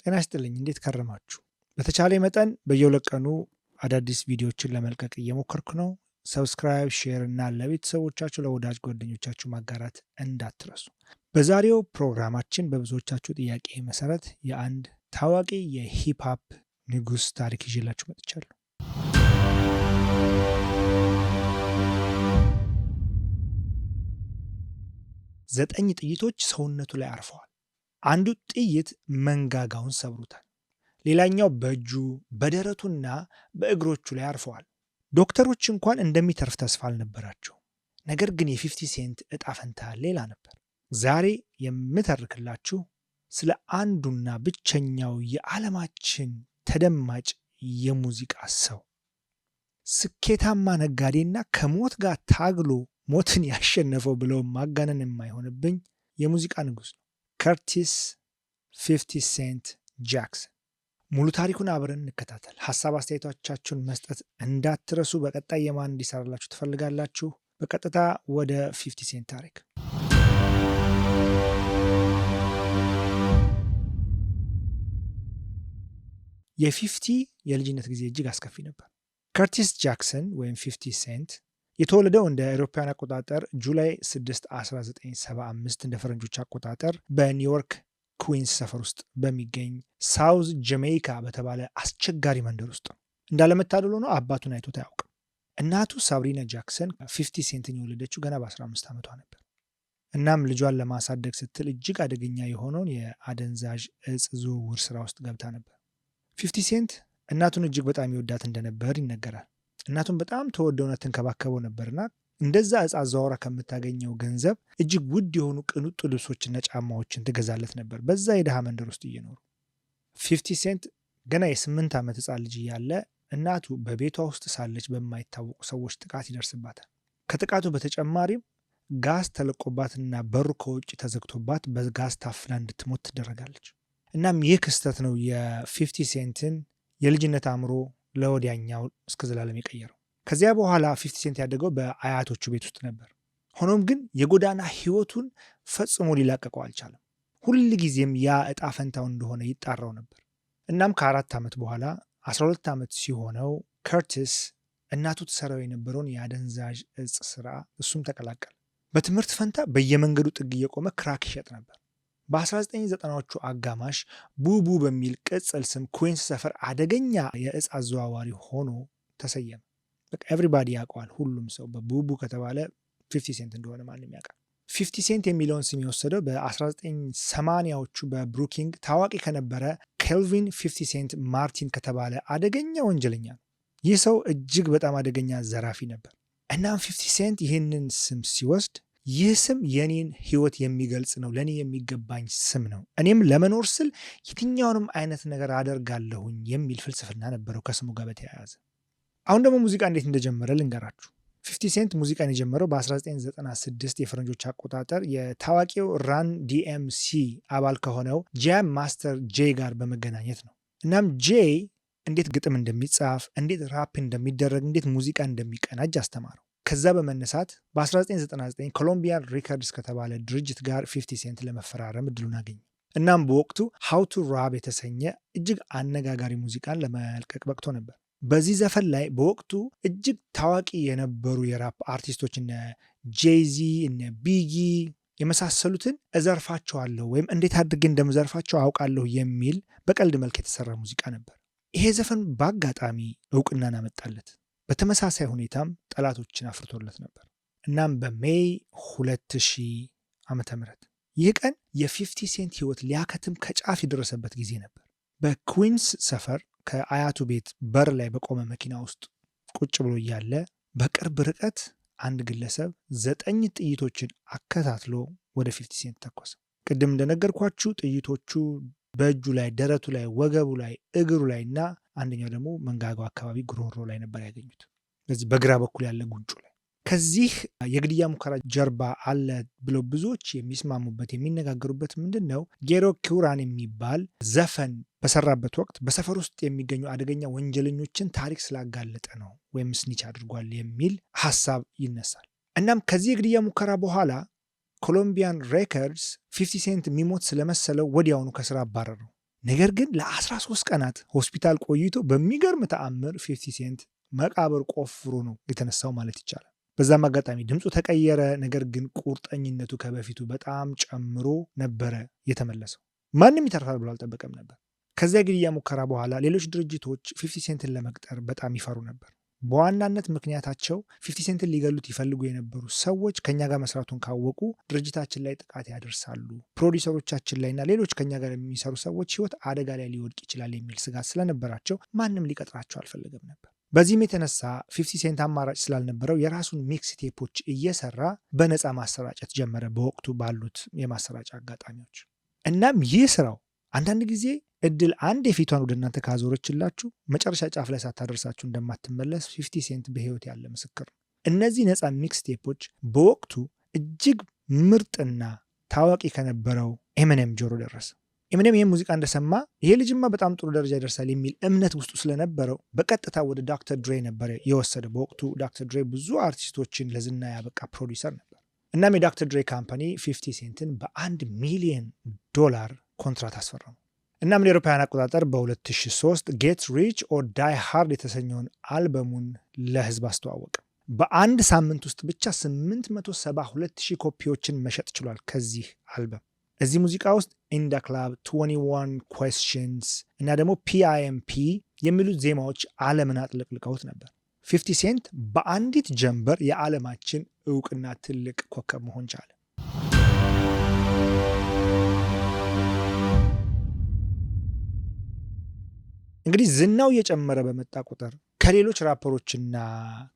ጤና ይስጥልኝ እንዴት ከረማችሁ? በተቻለ መጠን በየሁለት ቀኑ አዳዲስ ቪዲዮዎችን ለመልቀቅ እየሞከርኩ ነው። ሰብስክራይብ፣ ሼር እና ለቤተሰቦቻችሁ ለወዳጅ ጓደኞቻችሁ ማጋራት እንዳትረሱ። በዛሬው ፕሮግራማችን በብዙዎቻችሁ ጥያቄ መሰረት የአንድ ታዋቂ የሂፕሆፕ ንጉስ ታሪክ ይዤላችሁ መጥቻለሁ። ዘጠኝ ጥይቶች ሰውነቱ ላይ አርፈዋል። አንዱ ጥይት መንጋጋውን ሰብሩታል። ሌላኛው በእጁ በደረቱና በእግሮቹ ላይ አርፈዋል። ዶክተሮች እንኳን እንደሚተርፍ ተስፋ አልነበራቸው። ነገር ግን የ50 ሴንት እጣ ፈንታ ሌላ ነበር። ዛሬ የምተርክላችሁ ስለ አንዱና ብቸኛው የዓለማችን ተደማጭ የሙዚቃ ሰው፣ ስኬታማ ነጋዴና ከሞት ጋር ታግሎ ሞትን ያሸነፈው ብለው ማጋነን የማይሆንብኝ የሙዚቃ ንጉስ ነው። ከርቲስ 50 ሴንት ጃክሰን። ሙሉ ታሪኩን አብረን እንከታተል። ሀሳብ አስተያየቶቻችሁን መስጠት እንዳትረሱ። በቀጣይ የማን እንዲሰራላችሁ ትፈልጋላችሁ? በቀጥታ ወደ 50 ሴንት ታሪክ። የ50 የልጅነት ጊዜ እጅግ አስከፊ ነበር። ከርቲስ ጃክሰን ወይም 50 ሴንት የተወለደው እንደ አውሮፓውያን አቆጣጠር ጁላይ 6 1975 እንደ ፈረንጆች አቆጣጠር በኒውዮርክ ኩዊንስ ሰፈር ውስጥ በሚገኝ ሳውዝ ጀሜይካ በተባለ አስቸጋሪ መንደር ውስጥ ነው። እንዳለመታደል ሆኖ አባቱን አይቶት አያውቅም። እናቱ ሳብሪና ጃክሰን 50 ሴንትን የወለደችው ገና በ15 ዓመቷ ነበር። እናም ልጇን ለማሳደግ ስትል እጅግ አደገኛ የሆነውን የአደንዛዥ እጽ ዝውውር ስራ ውስጥ ገብታ ነበር። 50 ሴንት እናቱን እጅግ በጣም ይወዳት እንደነበር ይነገራል። እናቱን በጣም ተወደውና ትንከባከበው ነበርና እንደዛ እጽ አዘዋውራ ከምታገኘው ገንዘብ እጅግ ውድ የሆኑ ቅንጡ ልብሶችና ጫማዎችን ትገዛለት ነበር። በዛ የድሃ መንደር ውስጥ እየኖሩ 50 ሴንት ገና የ8 ዓመት ህፃን ልጅ እያለ እናቱ በቤቷ ውስጥ ሳለች በማይታወቁ ሰዎች ጥቃት ይደርስባታል። ከጥቃቱ በተጨማሪም ጋዝ ተለቆባትና በሩ ከውጭ ተዘግቶባት በጋዝ ታፍና እንድትሞት ትደረጋለች። እናም ይህ ክስተት ነው የ50 ሴንትን የልጅነት አእምሮ ለወዲያኛው እስከ ዘላለም የቀየረው። ከዚያ በኋላ 50 ሴንት ያደገው በአያቶቹ ቤት ውስጥ ነበር። ሆኖም ግን የጎዳና ህይወቱን ፈጽሞ ሊላቀቀው አልቻለም። ሁል ጊዜም ያ እጣ ፈንታው እንደሆነ ይጣራው ነበር። እናም ከ4 ዓመት በኋላ 12 ዓመት ሲሆነው ከርቲስ እናቱ ትሰራው የነበረውን የአደንዛዥ እጽ ስራ እሱም ተቀላቀለ። በትምህርት ፈንታ በየመንገዱ ጥግ እየቆመ ክራክ ይሸጥ ነበር። በ1990ዎቹ አጋማሽ ቡቡ በሚል ቅጽል ስም ኩዊንስ ሰፈር አደገኛ የእጽ አዘዋዋሪ ሆኖ ተሰየመ። በቃ ኤቭሪባዲ ያውቀዋል። ሁሉም ሰው በቡቡ ከተባለ 50 ሴንት እንደሆነ ማንም ያውቃል። 50 ሴንት የሚለውን ስም የወሰደው በ1980ዎቹ በብሩኪንግ ታዋቂ ከነበረ ኬልቪን 50 ሴንት ማርቲን ከተባለ አደገኛ ወንጀለኛ ነው። ይህ ሰው እጅግ በጣም አደገኛ ዘራፊ ነበር። እናም 50 ሴንት ይህንን ስም ሲወስድ ይህ ስም የኔን ህይወት የሚገልጽ ነው፣ ለኔ የሚገባኝ ስም ነው፣ እኔም ለመኖር ስል የትኛውንም አይነት ነገር አደርጋለሁኝ የሚል ፍልስፍና ነበረው ከስሙ ጋር በተያያዘ። አሁን ደግሞ ሙዚቃ እንዴት እንደጀመረ ልንገራችሁ። 50 ሴንት ሙዚቃን የጀመረው በ1996 የፈረንጆች አቆጣጠር የታዋቂው ራን ዲኤምሲ አባል ከሆነው ጃም ማስተር ጄ ጋር በመገናኘት ነው። እናም ጄ እንዴት ግጥም እንደሚጻፍ፣ እንዴት ራፕ እንደሚደረግ፣ እንዴት ሙዚቃ እንደሚቀናጅ አስተማረው። ከዛ በመነሳት በ1999 ኮሎምቢያ ሪከርድስ ከተባለ ድርጅት ጋር 50 ሴንት ለመፈራረም እድሉን አገኘ። እናም በወቅቱ ሃው ቱ ራፕ የተሰኘ እጅግ አነጋጋሪ ሙዚቃን ለመልቀቅ በቅቶ ነበር። በዚህ ዘፈን ላይ በወቅቱ እጅግ ታዋቂ የነበሩ የራፕ አርቲስቶች እነ ጄይዚ እነ ቢጊ የመሳሰሉትን እዘርፋቸዋለሁ ወይም እንዴት አድርጌ እንደምዘርፋቸው አውቃለሁ የሚል በቀልድ መልክ የተሰራ ሙዚቃ ነበር። ይሄ ዘፈን በአጋጣሚ እውቅናን አመጣለት። በተመሳሳይ ሁኔታም ጠላቶችን አፍርቶለት ነበር። እናም በሜይ 2000 ዓመተ ምህረት ይህ ቀን የ50 ሴንት ህይወት ሊያከትም ከጫፍ የደረሰበት ጊዜ ነበር። በኩዊንስ ሰፈር ከአያቱ ቤት በር ላይ በቆመ መኪና ውስጥ ቁጭ ብሎ እያለ በቅርብ ርቀት አንድ ግለሰብ 9 ጥይቶችን አከታትሎ ወደ 50 ሴንት ተኮሰ። ቅድም እንደነገርኳችሁ ጥይቶቹ በእጁ ላይ፣ ደረቱ ላይ፣ ወገቡ ላይ፣ እግሩ ላይ እና አንደኛው ደግሞ መንጋጋው አካባቢ ጉሮሮ ላይ ነበር ያገኙት። ስለዚህ በግራ በኩል ያለ ጉንጩ ላይ። ከዚህ የግድያ ሙከራ ጀርባ አለ ብለው ብዙዎች የሚስማሙበት የሚነጋገሩበት ምንድን ነው? ጌሮ ኪውራን የሚባል ዘፈን በሰራበት ወቅት በሰፈር ውስጥ የሚገኙ አደገኛ ወንጀለኞችን ታሪክ ስላጋለጠ ነው ወይም ስኒች አድርጓል የሚል ሀሳብ ይነሳል። እናም ከዚህ የግድያ ሙከራ በኋላ ኮሎምቢያን ሬከርድስ 50 ሴንት የሚሞት ስለመሰለው ወዲያውኑ ከስራ አባረረው። ነገር ግን ለ13 ቀናት ሆስፒታል ቆይቶ በሚገርም ተአምር 50 ሴንት መቃብር ቆፍሮ ነው የተነሳው ማለት ይቻላል። በዛም አጋጣሚ ድምፁ ተቀየረ። ነገር ግን ቁርጠኝነቱ ከበፊቱ በጣም ጨምሮ ነበረ የተመለሰው። ማንም ይተርፋል ብሎ አልጠበቀም ነበር። ከዚያ ግድያ ሙከራ በኋላ ሌሎች ድርጅቶች 50 ሴንትን ለመቅጠር በጣም ይፈሩ ነበር። በዋናነት ምክንያታቸው 50 ሴንትን ሊገሉት ይፈልጉ የነበሩ ሰዎች ከኛ ጋር መስራቱን ካወቁ ድርጅታችን ላይ ጥቃት ያደርሳሉ፣ ፕሮዲሰሮቻችን ላይና ሌሎች ከኛ ጋር የሚሰሩ ሰዎች ህይወት አደጋ ላይ ሊወድቅ ይችላል የሚል ስጋት ስለነበራቸው ማንም ሊቀጥራቸው አልፈለገም ነበር። በዚህም የተነሳ 50 ሴንት አማራጭ ስላልነበረው የራሱን ሚክስ ቴፖች እየሰራ በነፃ ማሰራጨት ጀመረ በወቅቱ ባሉት የማሰራጫ አጋጣሚዎች። እናም ይህ ስራው አንዳንድ ጊዜ እድል አንድ የፊቷን ወደ እናንተ ካዞረችላችሁ መጨረሻ ጫፍ ላይ ሳታደርሳችሁ እንደማትመለስ 50 ሴንት በህይወት ያለ ምስክር ነው። እነዚህ ነፃ ሚክስ ቴፖች በወቅቱ እጅግ ምርጥና ታዋቂ ከነበረው ኤሚኔም ጆሮ ደረሰ። ኤሚኔም ይህን ሙዚቃ እንደሰማ ይሄ ልጅማ በጣም ጥሩ ደረጃ ይደርሳል የሚል እምነት ውስጡ ስለነበረው በቀጥታ ወደ ዶክተር ድሬ ነበር የወሰደ። በወቅቱ ዶክተር ድሬ ብዙ አርቲስቶችን ለዝና ያበቃ ፕሮዲሰር ነበር። እናም የዶክተር ድሬ ካምፓኒ 50 ሴንትን $1 ሚሊዮን ኮንትራት አስፈረሙ። እናም ለአውሮፓውያን አቆጣጠር በ2003 ጌት ሪች ኦር ዳይ ሃርድ የተሰኘውን አልበሙን ለህዝብ አስተዋወቀ። በአንድ ሳምንት ውስጥ ብቻ 872,000 ኮፒዎችን መሸጥ ችሏል ከዚህ አልበም። እዚህ ሙዚቃ ውስጥ ኢን ደ ክላብ፣ 21 ኩዌስችንስ እና ደግሞ PIMP የሚሉት ዜማዎች ዓለምን አጥለቅልቀውት ነበር። 50 ሴንት በአንዲት ጀንበር የዓለማችን እውቅና ትልቅ ኮከብ መሆን ቻለ። እንግዲህ ዝናው እየጨመረ በመጣ ቁጥር ከሌሎች ራፐሮችና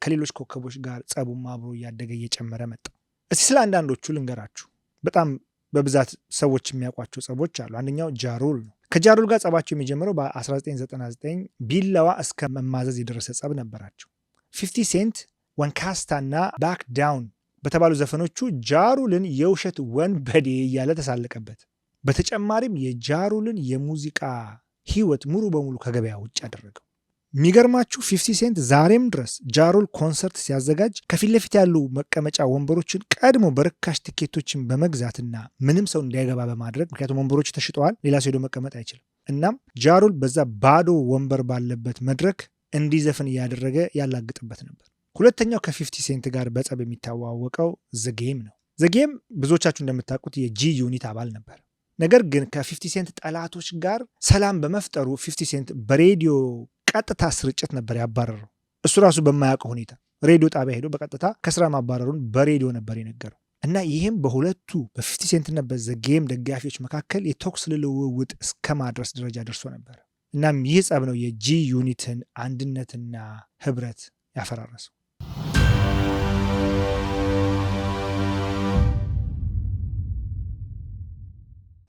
ከሌሎች ኮከቦች ጋር ጸቡም አብሮ እያደገ እየጨመረ መጣ። እስቲ ስለ አንዳንዶቹ ልንገራችሁ። በጣም በብዛት ሰዎች የሚያውቋቸው ጸቦች አሉ። አንደኛው ጃሩል ነው። ከጃሩል ጋር ጸባቸው የሚጀምረው በ1999 ቢላዋ እስከ መማዘዝ የደረሰ ጸብ ነበራቸው። 50 ሴንት ወንካስታ እና ባክ ዳውን በተባሉ ዘፈኖቹ ጃሩልን የውሸት ወንበዴ እያለ ተሳለቀበት። በተጨማሪም የጃሩልን የሙዚቃ ህይወት ሙሉ በሙሉ ከገበያ ውጭ ያደረገው። የሚገርማችሁ 50 ሴንት ዛሬም ድረስ ጃሩል ኮንሰርት ሲያዘጋጅ ከፊት ለፊት ያሉ መቀመጫ ወንበሮችን ቀድሞ በርካሽ ትኬቶችን በመግዛትና ምንም ሰው እንዳይገባ በማድረግ፣ ምክንያቱም ወንበሮች ተሽጠዋል፣ ሌላ ሰው ሄዶ መቀመጥ አይችልም። እናም ጃሩል በዛ ባዶ ወንበር ባለበት መድረክ እንዲዘፍን እያደረገ ያላግጥበት ነበር። ሁለተኛው ከ50 ሴንት ጋር በጸብ የሚታወቀው ዘጌም ነው። ዘጌም ብዙዎቻችሁ እንደምታውቁት የጂ ዩኒት አባል ነበር። ነገር ግን ከ50 ሴንት ጠላቶች ጋር ሰላም በመፍጠሩ 50 ሴንት በሬዲዮ ቀጥታ ስርጭት ነበር ያባረረው። እሱ ራሱ በማያውቀው ሁኔታ ሬዲዮ ጣቢያ ሄዶ በቀጥታ ከስራ ማባረሩን በሬዲዮ ነበር የነገረው እና ይህም በሁለቱ በ50 ሴንትና በዘጌም ደጋፊዎች መካከል የተኩስ ልውውጥ እስከ ማድረስ ደረጃ ደርሶ ነበር። እናም ይህ ጸብ ነው የጂ ዩኒትን አንድነትና ህብረት ያፈራረሰው።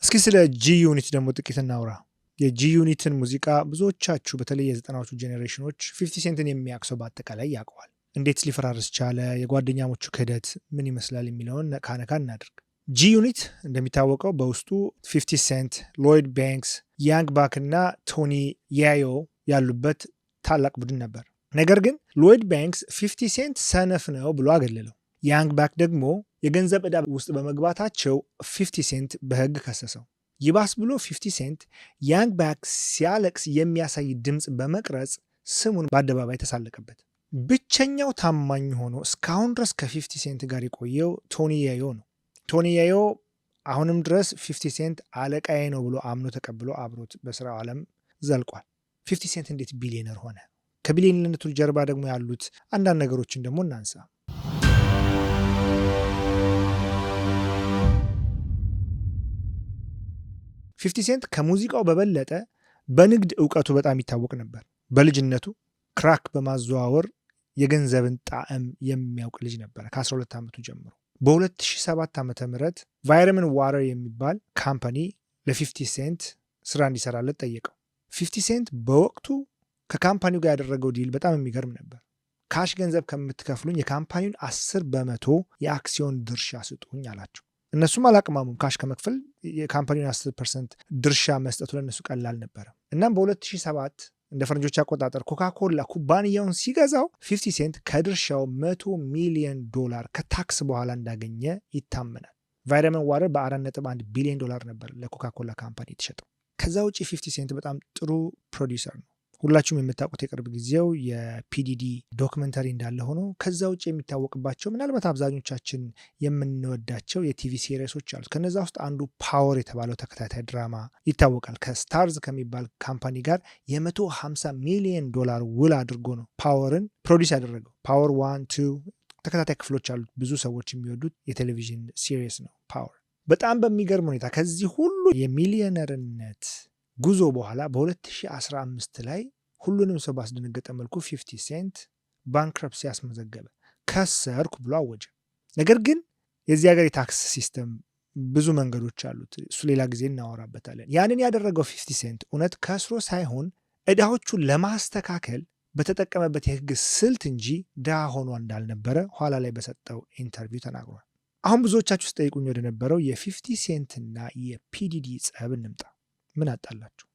እስኪ ስለ ጂ ዩኒት ደግሞ ጥቂት እናውራ። የጂ ዩኒትን ሙዚቃ ብዙዎቻችሁ በተለይ የ90ዎቹ ጄኔሬሽኖች 50 ሴንትን የሚያቅሰው በአጠቃላይ ያውቀዋል። እንዴት ሊፈራርስ ቻለ፣ የጓደኛሞቹ ክህደት ምን ይመስላል የሚለውን ነካ እናድርግ። ጂ ዩኒት እንደሚታወቀው በውስጡ 50 ሴንት፣ ሎይድ ባንክስ፣ ያንግ ባክ እና ቶኒ ያዮ ያሉበት ታላቅ ቡድን ነበር። ነገር ግን ሎይድ ባንክስ 50 ሴንት ሰነፍ ነው ብሎ አገለለው። ያንግ ባክ ደግሞ የገንዘብ ዕዳ ውስጥ በመግባታቸው 50 ሴንት በህግ ከሰሰው። ይባስ ብሎ 50 ሴንት ያንግ ባክ ሲያለቅስ የሚያሳይ ድምፅ በመቅረጽ ስሙን በአደባባይ ተሳለቀበት። ብቸኛው ታማኝ ሆኖ እስካሁን ድረስ ከ50 ሴንት ጋር የቆየው ቶኒ ያዮ ነው። ቶኒ ያዮ አሁንም ድረስ 50 ሴንት አለቃዬ ነው ብሎ አምኖ ተቀብሎ አብሮት በስራው ዓለም ዘልቋል። 50 ሴንት እንዴት ቢሊዮነር ሆነ? ከቢሊዮነርነቱ ጀርባ ደግሞ ያሉት አንዳንድ ነገሮችን ደግሞ እናንሳ። 50 ሴንት ከሙዚቃው በበለጠ በንግድ እውቀቱ በጣም ይታወቅ ነበር። በልጅነቱ ክራክ በማዘዋወር የገንዘብን ጣዕም የሚያውቅ ልጅ ነበር ከ12 ዓመቱ ጀምሮ። በ2007 ዓ.ም ቫይታሚን ዋተር የሚባል ካምፓኒ ለ50 ሴንት ስራ እንዲሰራለት ጠየቀው። 50 ሴንት በወቅቱ ከካምፓኒው ጋር ያደረገው ዲል በጣም የሚገርም ነበር። ካሽ ገንዘብ ከምትከፍሉኝ የካምፓኒውን 10% የአክሲዮን ድርሻ ስጡኝ አላቸው። እነሱም አላቅማሙም። ካሽ ከመክፈል የካምፓኒውን 10% ድርሻ መስጠቱ ለእነሱ ቀላል ነበረ። እናም በ2007 እንደ ፈረንጆች አቆጣጠር ኮካኮላ ኩባንያውን ሲገዛው 50 ሴንት ከድርሻው $100 ሚሊዮን ከታክስ በኋላ እንዳገኘ ይታመናል። ቫይታሚን ዋተር በ$4.1 ቢሊዮን ነበር ለኮካኮላ ካምፓኒ የተሸጠው። ከዛ ውጪ 50 ሴንት በጣም ጥሩ ፕሮዲውሰር ነው። ሁላችሁም የምታውቁት የቅርብ ጊዜው የፒዲዲ ዶክመንተሪ እንዳለ ሆኖ ከዛ ውጭ የሚታወቅባቸው ምናልባት አብዛኞቻችን የምንወዳቸው የቲቪ ሲሪሶች አሉት። ከነዛ ውስጥ አንዱ ፓወር የተባለው ተከታታይ ድራማ ይታወቃል። ከስታርዝ ከሚባል ካምፓኒ ጋር $150 ሚሊዮን ውል አድርጎ ነው ፓወርን ፕሮዲስ ያደረገው። ፓወር 1 2 ተከታታይ ክፍሎች አሉት። ብዙ ሰዎች የሚወዱት የቴሌቪዥን ሲሪስ ነው ፓወር። በጣም በሚገርም ሁኔታ ከዚህ ሁሉ የሚሊዮነርነት ጉዞ በኋላ በ2015 ላይ ሁሉንም ሰው ባስደነገጠ መልኩ 50 ሴንት ባንክረፕሲ ያስመዘገበ፣ ከሰርኩ ብሎ አወጀ። ነገር ግን የዚህ ሀገር የታክስ ሲስተም ብዙ መንገዶች አሉት። እሱ ሌላ ጊዜ እናወራበታለን። ያንን ያደረገው 50 ሴንት እውነት ከስሮ ሳይሆን ዕዳዎቹን ለማስተካከል በተጠቀመበት የህግ ስልት እንጂ ድሃ ሆኖ እንዳልነበረ ኋላ ላይ በሰጠው ኢንተርቪው ተናግሯል። አሁን ብዙዎቻችሁ ስጠይቁኝ ወደ ነበረው የ50 ሴንትና የፒዲዲ ጸብ እንምጣ። ምን አጣላችሁ?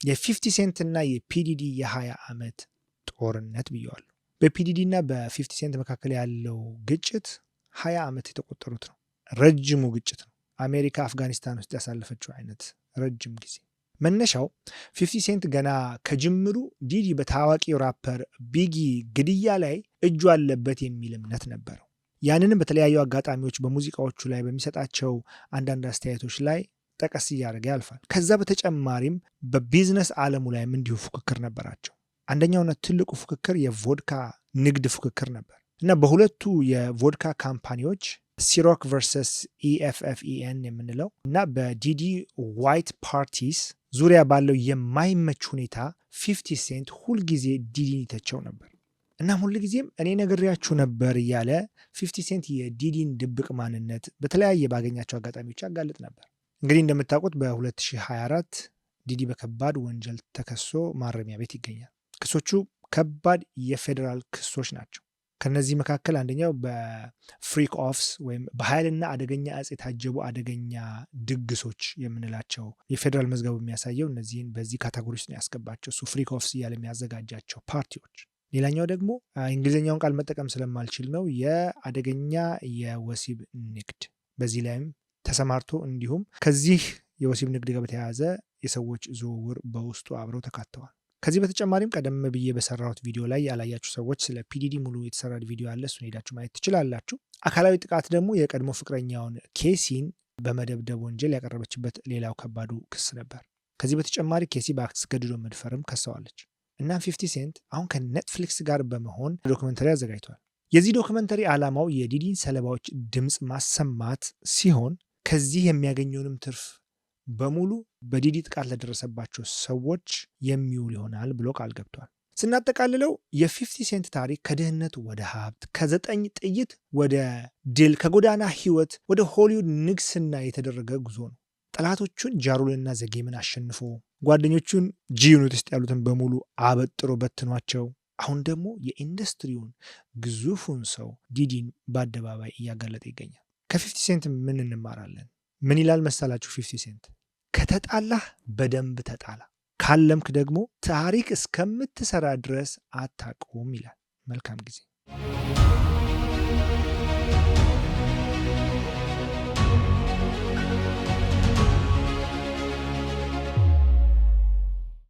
የ50 ሴንት እና የፒዲዲ የ20 ዓመት ጦርነት ብየዋለሁ። በፒዲዲ እና በ50 ሴንት መካከል ያለው ግጭት 20 ዓመት የተቆጠሩት ነው። ረጅሙ ግጭት ነው። አሜሪካ አፍጋኒስታን ውስጥ ያሳለፈችው አይነት ረጅም ጊዜ። መነሻው 50 ሴንት ገና ከጅምሩ ዲዲ በታዋቂው ራፐር ቢጊ ግድያ ላይ እጁ አለበት የሚል እምነት ነበረው። ያንንም በተለያዩ አጋጣሚዎች በሙዚቃዎቹ ላይ በሚሰጣቸው አንዳንድ አስተያየቶች ላይ ጠቀስ እያደረገ ያልፋል። ከዛ በተጨማሪም በቢዝነስ ዓለሙ ላይም እንዲሁ ፉክክር ነበራቸው። አንደኛውና ትልቁ ፉክክር የቮድካ ንግድ ፉክክር ነበር እና በሁለቱ የቮድካ ካምፓኒዎች ሲሮክ ቨርሰስ EFFEN የምንለው እና በዲዲ ዋይት ፓርቲስ ዙሪያ ባለው የማይመች ሁኔታ 50 ሴንት ሁልጊዜ ዲዲን ይተቸው ነበር። እና ሁልጊዜም እኔ ነግሬያችሁ ነበር እያለ 50 ሴንት የዲዲን ድብቅ ማንነት በተለያየ ባገኛቸው አጋጣሚዎች ያጋልጥ ነበር። እንግዲህ እንደምታውቁት በ2024 ዲዲ በከባድ ወንጀል ተከሶ ማረሚያ ቤት ይገኛል። ክሶቹ ከባድ የፌዴራል ክሶች ናቸው። ከነዚህ መካከል አንደኛው በፍሪክ ኦፍስ ወይም በኃይልና አደገኛ እጽ የታጀቡ አደገኛ ድግሶች የምንላቸው የፌዴራል መዝገቡ የሚያሳየው እነዚህን በዚህ ካታጎሪ ውስጥ ነው ያስገባቸው። እሱ ፍሪክ ኦፍስ እያለ የሚያዘጋጃቸው ፓርቲዎች። ሌላኛው ደግሞ እንግሊዝኛውን ቃል መጠቀም ስለማልችል ነው የአደገኛ የወሲብ ንግድ፣ በዚህ ላይም ተሰማርቶ እንዲሁም ከዚህ የወሲብ ንግድ ጋር በተያያዘ የሰዎች ዝውውር በውስጡ አብረው ተካተዋል። ከዚህ በተጨማሪም ቀደም ብዬ በሰራሁት ቪዲዮ ላይ ያላያችሁ ሰዎች ስለ ፒዲዲ ሙሉ የተሰራ ቪዲዮ አለ። እሱን ሄዳችሁ ማየት ትችላላችሁ። አካላዊ ጥቃት ደግሞ የቀድሞ ፍቅረኛውን ኬሲን በመደብደብ ወንጀል ያቀረበችበት ሌላው ከባዱ ክስ ነበር። ከዚህ በተጨማሪ ኬሲ በአስገድዶ መድፈርም ከሰዋለች። እና 50 ሴንት አሁን ከኔትፍሊክስ ጋር በመሆን ዶክመንተሪ አዘጋጅቷል። የዚህ ዶክመንተሪ ዓላማው የዲዲን ሰለባዎች ድምፅ ማሰማት ሲሆን ከዚህ የሚያገኘውንም ትርፍ በሙሉ በዲዲ ጥቃት ለደረሰባቸው ሰዎች የሚውል ይሆናል ብሎ ቃል ገብቷል። ስናጠቃልለው የ50 ሴንት ታሪክ ከድህነት ወደ ሀብት፣ ከ9 ጥይት ወደ ድል፣ ከጎዳና ህይወት ወደ ሆሊውድ ንግስና የተደረገ ጉዞ ነው። ጠላቶቹን ጃሩልና ዘጌምን አሸንፎ ጓደኞቹን ጂዩኒት ውስጥ ያሉትን በሙሉ አበጥሮ በትኗቸው አሁን ደግሞ የኢንዱስትሪውን ግዙፉን ሰው ዲዲን በአደባባይ እያጋለጠ ይገኛል። ከ50 ሴንት ምን እንማራለን? ምን ይላል መሰላችሁ 50 ሴንት? ከተጣላህ በደንብ ተጣላ፣ ካለምክ ደግሞ ታሪክ እስከምትሰራ ድረስ አታቁም ይላል። መልካም ጊዜ።